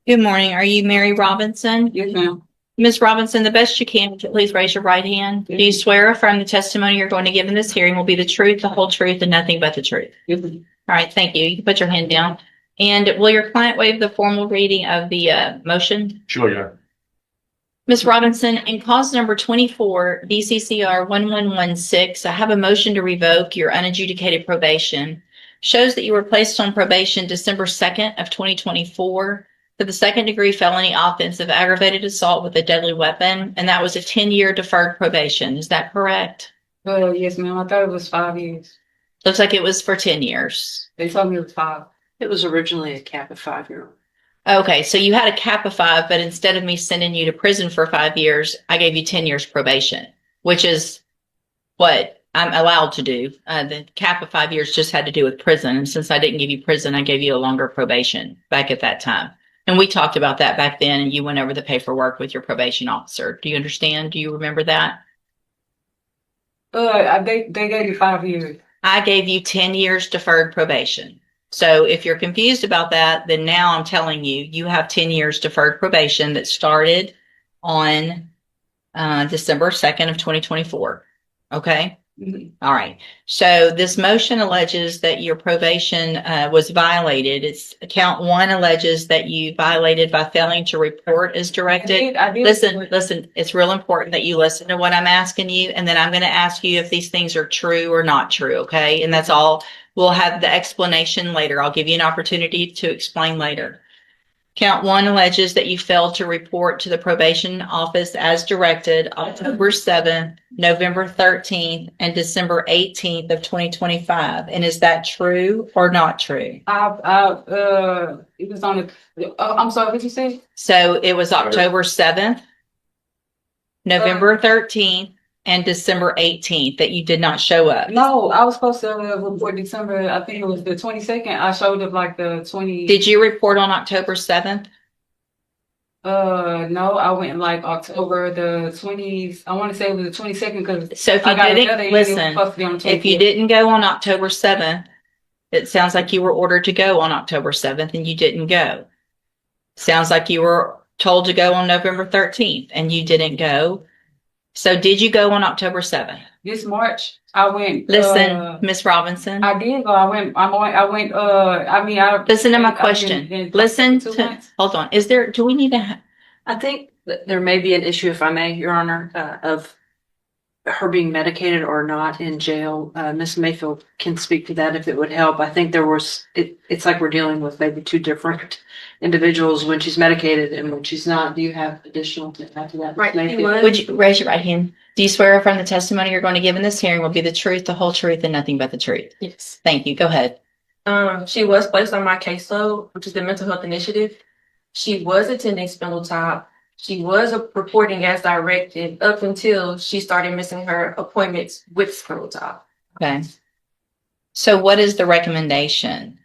Good morning. Are you Mary Robinson? Yes, ma'am. Ms. Robinson, the best you can, please raise your right hand. Do you swear or affirm the testimony you're going to give in this hearing will be the truth, the whole truth, and nothing but the truth? Yes, ma'am. All right, thank you. You can put your hand down. And will your client waive the formal reading of the motion? Sure, yeah. Ms. Robinson, in cause number 24, DCCR 1116, I have a motion to revoke your unadjudicated probation. Shows that you were placed on probation December 2nd of 2024 for the second-degree felony offense of aggravated assault with a deadly weapon, and that was a 10-year deferred probation. Is that correct? Yes, ma'am. I thought it was 5 years. Looks like it was for 10 years. They told me it was 5. It was originally a cap of 5-year. Okay, so you had a cap of 5, but instead of me sending you to prison for 5 years, I gave you 10 years probation, which is what I'm allowed to do. The cap of 5 years just had to do with prison. And since I didn't give you prison, I gave you a longer probation back at that time. And we talked about that back then, and you went over the paperwork with your probation officer. Do you understand? Do you remember that? They gave me 5 years. I gave you 10 years deferred probation. So if you're confused about that, then now I'm telling you, you have 10 years deferred probation that started on December 2nd of 2024. Okay? Mm-hmm. All right. So this motion alleges that your probation was violated. It's count 1 alleges that you violated by failing to report as directed. I did. Listen, it's real important that you listen to what I'm asking you, and then I'm going to ask you if these things are true or not true, okay? And that's all. We'll have the explanation later. I'll give you an opportunity to explain later. Count 1 alleges that you failed to report to the probation office as directed October 7th, November 13th, and December 18th of 2025. And is that true or not true? It was on the. I'm sorry. What you say? So it was October 7th, November 13th, and December 18th that you did not show up. No, I was supposed to report December. I think it was the 22nd. I showed up like the 20. Did you report on October 7th? No, I went like October the 20s. I want to say it was the 22nd because. So if you didn't listen, if you didn't go on October 7th, it sounds like you were ordered to go on October 7th and you didn't go. Sounds like you were told to go on November 13th and you didn't go. So did you go on October 7th? This March, I went. Listen, Miss Robinson. I did go. I went. Listen to my question. Listen to. Hold on. Do we need to? I think that there may be an issue, if I may, Your Honor, of her being medicated or not in jail. Ms. Mayfield can speak to that if it would help. I think it's like we're dealing with maybe 2 different individuals when she's medicated and when she's not. Do you have additional to add to that? Right. Would you raise your right hand? Do you swear affirm the testimony you're going to give in this hearing will be the truth, the whole truth, and nothing but the truth? Yes. Thank you. Go ahead. She was placed on my caseload, which is the mental health initiative. She was attending Spindletop. She was reporting as directed up until she started missing her appointments with Spindletop. Okay. So what is the recommendation?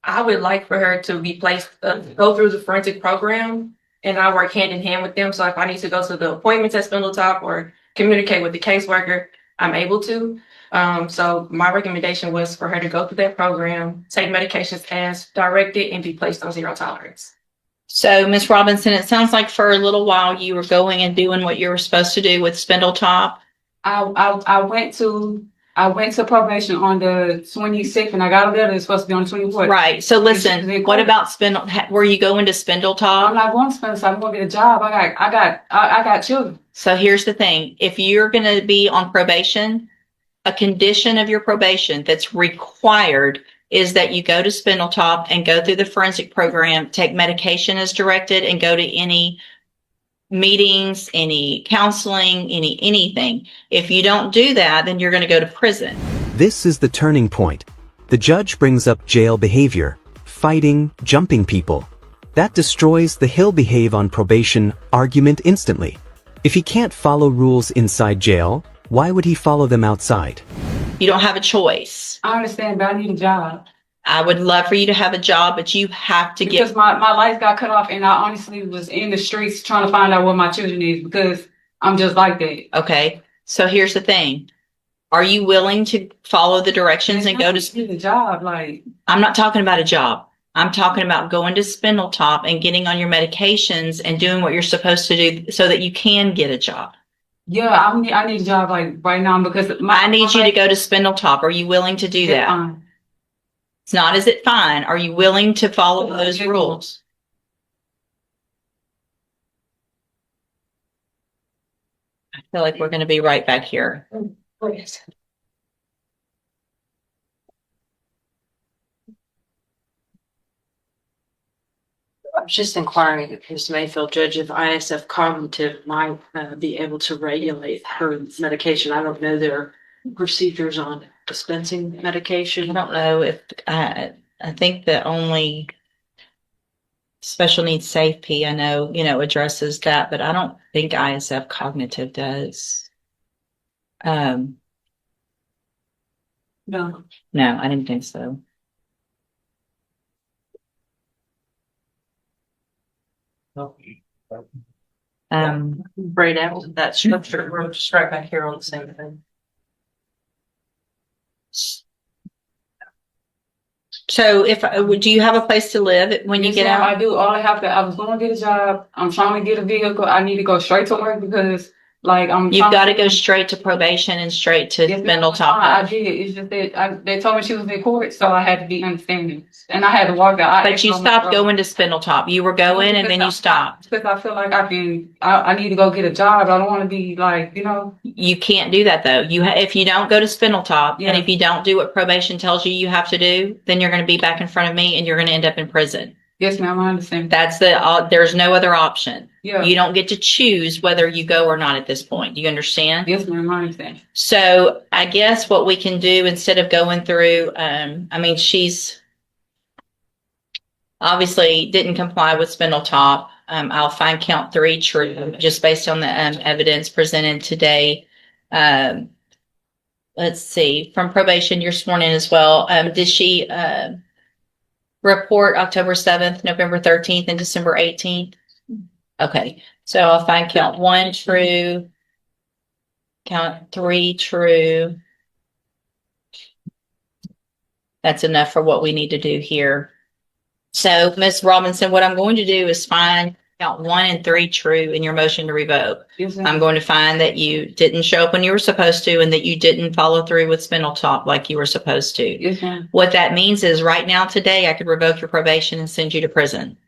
I would like for her to be placed, go through the forensic program, and I work hand in hand with them. So if I need to go to the appointments at Spindletop or communicate with the caseworker, I'm able to. So my recommendation was for her to go through that program, take medications as directed, and be placed on 0 tolerance. So, Ms. Robinson, it sounds like for a little while you were going and doing what you were supposed to do with Spindletop. I went to probation on the 26th. I got a letter that's supposed to be on the 24th. Right. So listen, what about Were you going to Spindletop? I'm not going to Spindletop. I'm going to get a job. I got children. So here's the thing. If you're going to be on probation, a condition of your probation that's required is that you go to Spindletop and go through the forensic program, take medication as directed, and go to any meetings, any counseling, anything. If you don't do that, then you're going to go to prison. This is the turning point. The judge brings up jail behavior, fighting, jumping people. That destroys the he'll behave on probation argument instantly. If he can't follow rules inside jail, why would he follow them outside? You don't have a choice. I understand, but I need a job. I would love for you to have a job, but you have to because my life got cut off, and I honestly was in the streets trying to find out what my children is because I'm just like that. Okay. So here's the thing. Are you willing to follow the directions and go to need a job? Like, I'm not talking about a job. I'm talking about going to Spindletop and getting on your medications and doing what you're supposed to do so that you can get a job. Yeah, I need a job like right now because I need you to go to Spindletop. Are you willing to do that? Fine. It's not, is it fine? Are you willing to follow those rules? I feel like we're going to be right back here. I was just inquiring if Ms. Mayfield, Judge, if ISF cognitive might be able to regulate her medication. I don't know their procedures on dispensing I medication. don't know if, I think the only special needs safety, I know, addresses that, but I don't think ISF cognitive does. No. No, I didn't think so. Right after that structure, we're just right back here on the same thing. So do you have a place to live when you Yes, get ma'am, out? I do. I was going to get a job. I'm trying to get a vehicle. I need to go straight to work because You've got to go straight to probation and straight to Yes, ma'am, Spindletop. I did. It's just that they told me she was in court, so I had to be understanding. And I had to walk out. But you stopped going to Spindletop. You were going and then you stopped. Because I feel like I need to go get a job. I don't want to be You can't do that though. If you don't go to Spindletop Yeah. and if you don't do what probation tells you have to do, then you're going to be back in front of me and you're going to end up in prison. Yes, ma'am, I understand. There's no other option. Yeah. You don't get to choose whether you go or not at this point. Do you understand? Yes, ma'am, I understand. So I guess what we can do instead of going through, she's obviously didn't comply with Spindletop. I'll find count 3 true just based on the evidence presented today. Let's see, from probation, you're sworn in as well. Did she report October 7th, November 13th, and December 18th? Okay, so I'll find count 1 true, count 3 true. That's enough for what we need to do here. So, Ms. Robinson, what I'm going to do is find count 1 and 3 true in your motion to revoke. Yes, ma'am. I'm going to find that you didn't show up when you were supposed to and that you didn't follow through with Spindletop like you were supposed to. Yes, ma'am. What that means is right now today I could revoke your probation and send you to prison.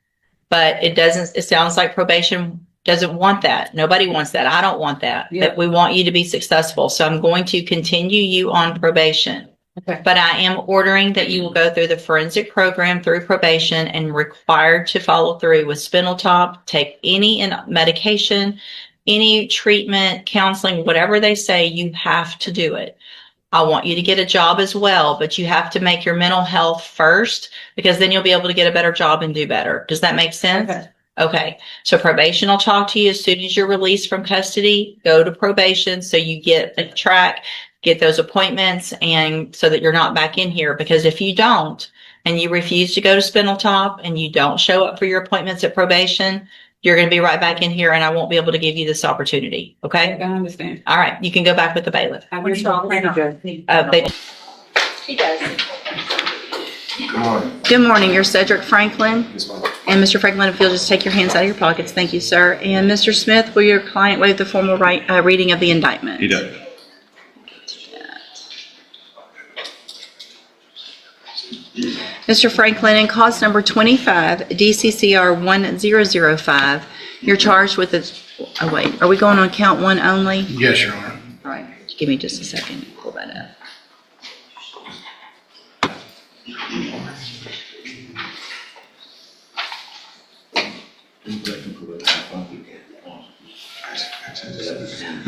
But it sounds like probation doesn't want that. Nobody wants that. I don't want that. Yeah. But we want you to be successful. So I'm going to continue you on probation. Okay. But I am ordering that you will go through the forensic program through probation and required to follow through with Spindletop, take any medication, any treatment, counseling, whatever they say, you have to do it. I want you to get a job as well, but you have to make your mental health first because then you'll be able to get a better job and do better. Does that make sense? Okay. Okay. So probation will talk to you as soon as you're released from custody. Go to probation so you get a track, get those appointments, and so that you're not back in here. Because if you don't, and you refuse to go to Spindletop and you don't show up for your appointments at probation, you're going to be right back in here and I won't be able to give you this opportunity. Okay? I understand. All right. You can go back with the bailiff. I wish y'all pretty good. She does. Good morning. Good morning. You're Cedric Franklin. Yes, ma'am. And Mr. Franklin, if you'll just take your hands out of your pockets. Thank you, sir. And Mr. Smith, will your client waive the formal reading of the indictment? He does. Mr. Franklin, in cause number 25, DCCR 1005, you're charged with oh wait, are we going on count 1 only? Yes, Your Honor. All right, give me just a second to pull that up.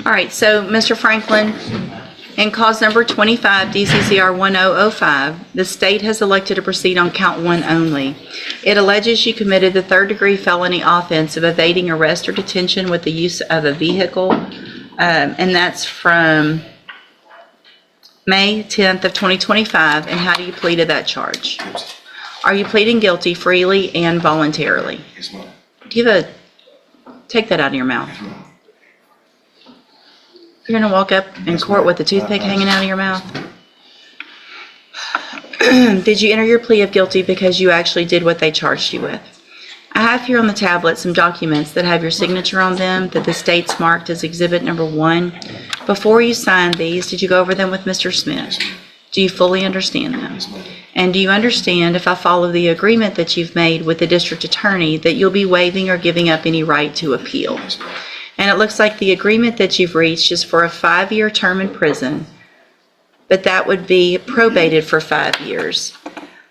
All right, so Mr. Franklin, in cause number 25, DCCR 1005, the state has elected to proceed on count 1 only. It alleges you committed the third-degree felony offense of evading arrest or detention with the use of a vehicle, and that's from May 10th of 2025. And how do you plead to that charge? Are you pleading guilty freely and voluntarily? Yes, ma'am. Take that out of your mouth. Yes, ma'am. You're gonna walk up in court with a toothpick hanging out of your mouth? Did you enter your plea of guilty because you actually did what they charged you with? I have here on the tablet some documents that have your signature on them that the state's marked as exhibit number 1. Before you signed these, did you go over them with Mr. Smith? Do you fully understand them? And do you understand, if I follow the agreement that you've made with the district attorney, that you'll be waiving or giving up any right to appeal? And it looks like the agreement that you've reached is for a 5-year term in prison, but that would be probated for 5 years.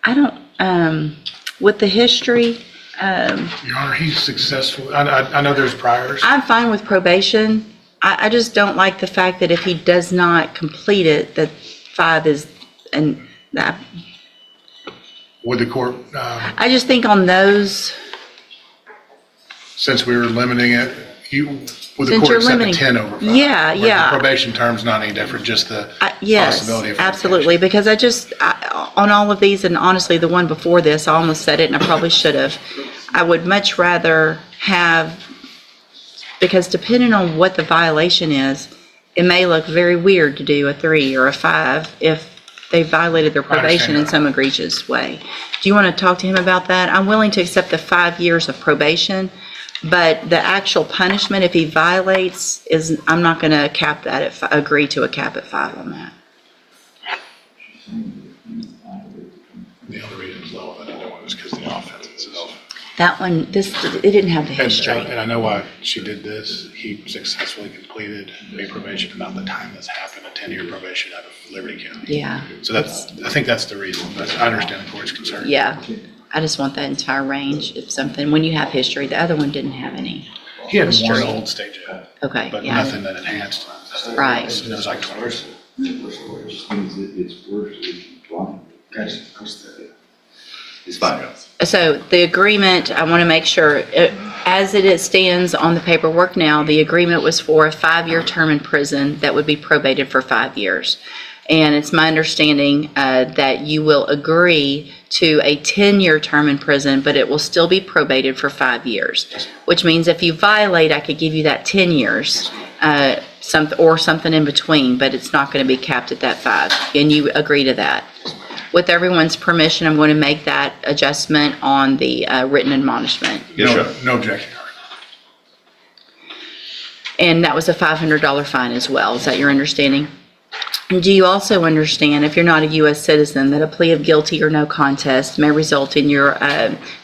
I don't, with the history, Your Honor, he's successful. I know there's priors. I'm fine with probation. I just don't like the fact that if he does not complete it, that 5 is, and that. Would the court, I just think on those, since we were limiting it, would the Since you're court set the limiting- 10 over 5? Yeah, Where yeah. The probation term's not any different, just the yes, possibility of absolutely. Because on all of these, and honestly, the one before this, I almost said it and I probably should have. I would much rather have, because depending on what the violation is, it may look very weird to do a 3 or a 5 if they violated their probation in some egregious way. Do you want to talk to him about that? I'm willing to accept the 5 years of probation, but the actual punishment, if he violates, I'm not going to cap that agree to a cap at 5 on that. The other reason it's lower than the other one is because the offense itself. That one, it didn't have the history. And I know why she did this. He successfully completed a probation about the time this happened, a 10-year probation out of Liberty County. Yeah. So I think that's the reason. I understand the court's concern. Yeah. I just want that entire range of something. When you have history, the other one didn't have any. He had history. one old state jail. Okay, But yeah. nothing that enhanced. Right. It was like 20 years. It's worse. It's fine. So the agreement, I want to make sure, as it stands on the paperwork now, the agreement was for a 5-year term in prison that would be probated for 5 years. And it's my understanding that you will agree to a 10-year term in prison, but it will still be probated for 5 years, which means if you violate, I could give you that 10 years, or something in between, but it's not going to be capped at that 5. And you agree to that. With everyone's permission, I'm going to make that adjustment on the written admonishment. No objection. And that was a $500 fine as well. Is that your understanding? And do you also understand, if you're not a U.S. citizen, that a plea of guilty or no contest may result in your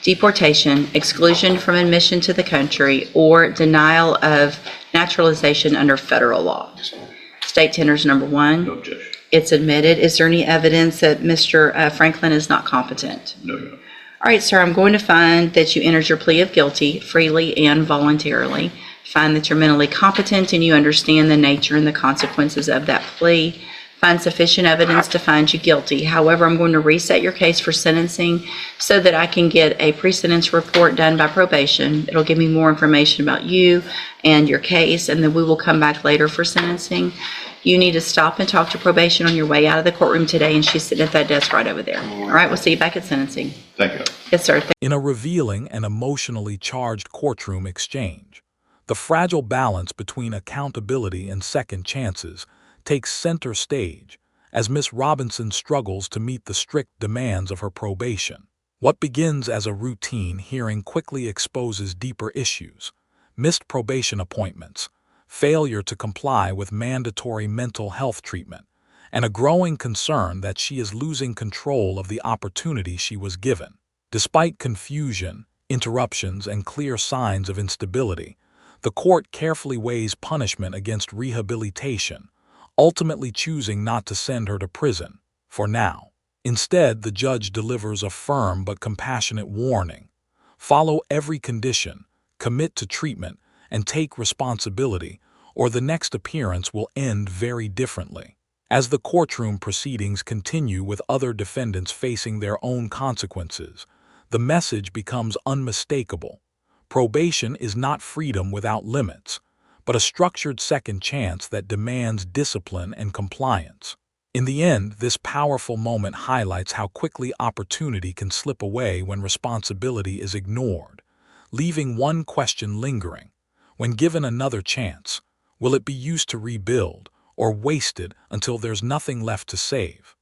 deportation, exclusion from admission to the country, or denial of naturalization under federal law? State tenders number 1. No objection. It's admitted. Is there any evidence that Mr. Franklin is not competent? No, Your Honor. All right, sir, I'm going to find that you entered your plea of guilty freely and voluntarily. Find that you're mentally competent and you understand the nature and the consequences of that plea. Find sufficient evidence to find you guilty. However, I'm going to reset your case for sentencing so that I can get a pre-sentence report done by probation. It'll give me more information about you and your case, and then we will come back later for sentencing. You need to stop and talk to probation on your way out of the courtroom today, and she's sitting at that desk right over there. All right, we'll see you back at sentencing. Thank you. Yes, sir. In a revealing and emotionally charged courtroom exchange, the fragile balance between accountability and second chances takes center stage as Miss Robinson struggles to meet the strict demands of her probation. What begins as a routine hearing quickly exposes deeper issues: missed probation appointments, failure to comply with mandatory mental health treatment, and a growing concern that she is losing control of the opportunity she was given. Despite confusion, interruptions, and clear signs of instability, the court carefully weighs punishment against rehabilitation, ultimately choosing not to send her to prison, for now. Instead, the judge delivers a firm but compassionate warning: follow every condition, commit to treatment, and take responsibility, or the next appearance will end very differently. As the courtroom proceedings continue with other defendants facing their own consequences, the message becomes unmistakable. Probation is not freedom without limits, but a structured second chance that demands discipline and compliance. In the end, this powerful moment highlights how quickly opportunity can slip away when responsibility is ignored, leaving one question lingering: when given another chance, will it be used to rebuild or wasted until there's nothing left to save?